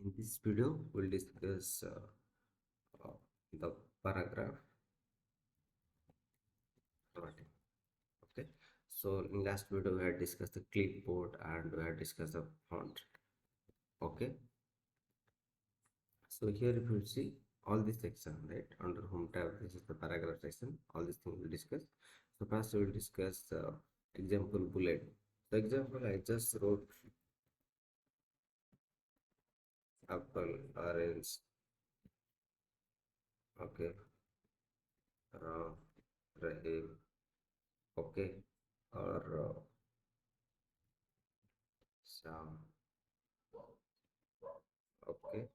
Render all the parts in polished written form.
In this video, we'll discuss uh, the paragraph formatting. Okay. So in last video, we had discussed the clipboard and we had discussed the font. Okay. So here, if you see all this section, right, under home tab, this is the paragraph section. All these things we'll discuss. So first, we will discuss example bullet. The example I just wrote apple, orange. Okay. Uh, Rahim. Okay. Or Sam. Okay.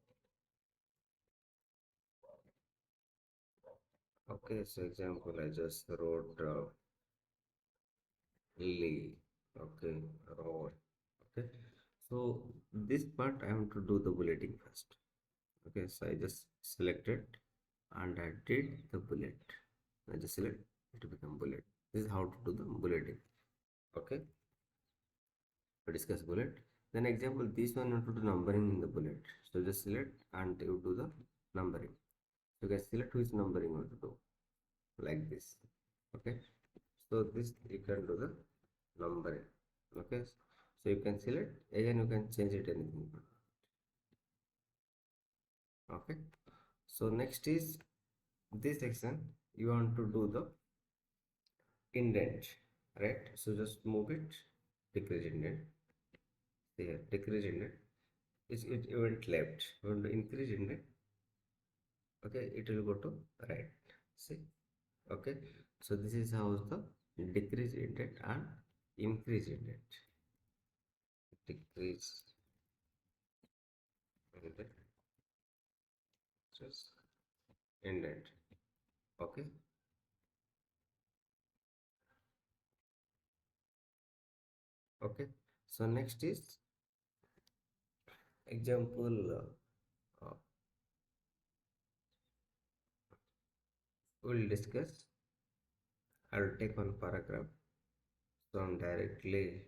Okay, so example, I just wrote Lee. Okay, road. Okay, so this part I want to do the bulleting first. Okay, so I just selected and I did the bullet. I just select it to become bullet. This is how to do the bulleting. Okay, we discuss bullet. Then example, this one I want to do numbering in the bullet. So just select and you do the numbering. So guys, select which numbering you want to do like this. Okay, so this you can do the numbering. Okay, so you can select again, you can change it anything. Okay, so next is this section, you want to do the indent, right? So just move it, decrease indent there, decrease indent is it went left. You want to increase indent, okay, it will go to right. See, okay, so this is how the decrease indent and increase indent. Decrease indent, just indent. Okay, okay, so next is example, we'll discuss. I'll take one paragraph, so I'm directly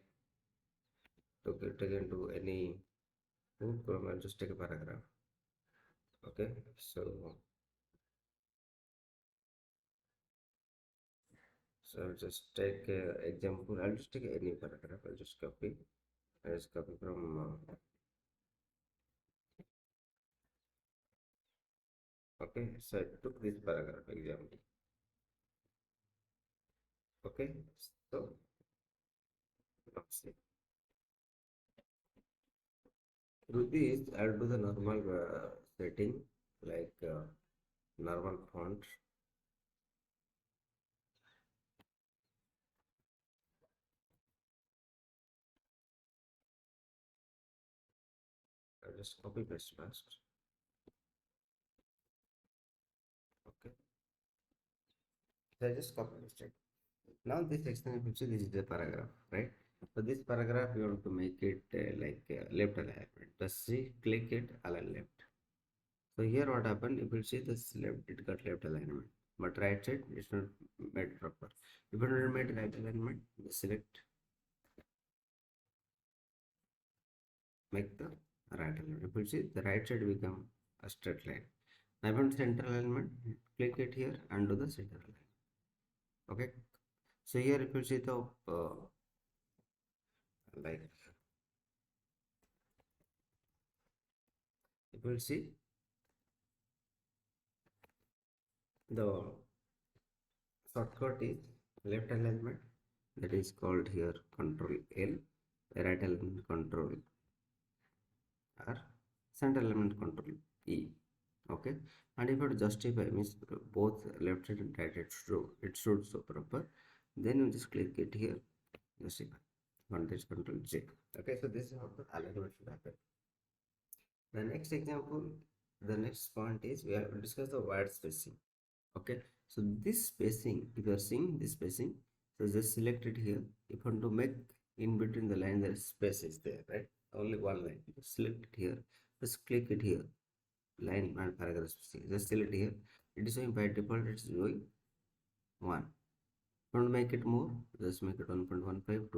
to get into any book, I'll just take a paragraph. Okay, so I'll just take example. I'll just take any paragraph. I'll just copy. I just copy from. Okay, so I took this paragraph example. Okay, so let's see. Through this, I'll do the normal setting like normal font. I'll just copy paste first. Okay, so I just copy paste. Now this section, if you see, this is the paragraph, right? So this paragraph you want to make it like left alignment. Just see, click it, align left. So here what happened? If you see this left, it got left alignment, but right side it's not made proper. If you don't made right alignment, just select, make the right alignment. If you see, the right side become a straight line. Now if you want center alignment, click it here and do the center alignment. Okay. So here if you see the like, if you see the shortcut is left alignment, that is called here control L, right alignment control R, center alignment control E. Okay, and if you justify means both left side and right side it should so proper, then you just click it here, justify, and this control J. Okay, so this is how the alignment should happen. The next example, the next point is we have to discuss the word spacing. Okay, so this spacing, if you are seeing this spacing, so just select it here. If you want to make in between the line, there is space is there, right? Only one line, just select it here, just click it here, line and paragraph spacing, just select here. It is showing by default, it's showing 1. Don't make it more, just make it 1.15,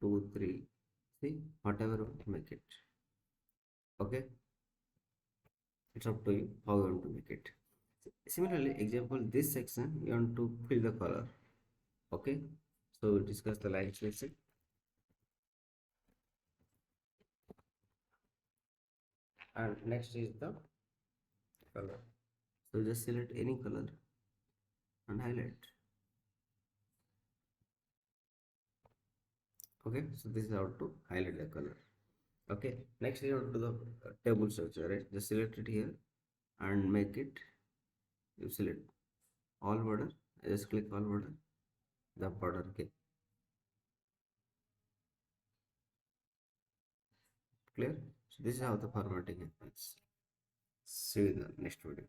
2.23, see, whatever you want to make it. Okay, It's up to you how you want to make it. Similarly, example, this section you want to fill the color. Okay, so we'll discuss the line spacing. And next is the color. So just select any color and highlight. Okay, so this is how to highlight the color. Okay, next we go to the table structure, right? Just select it here and make it, you select all border, just click all border, the border. Okay, clear. So this is how the formatting happens. See you in the next video.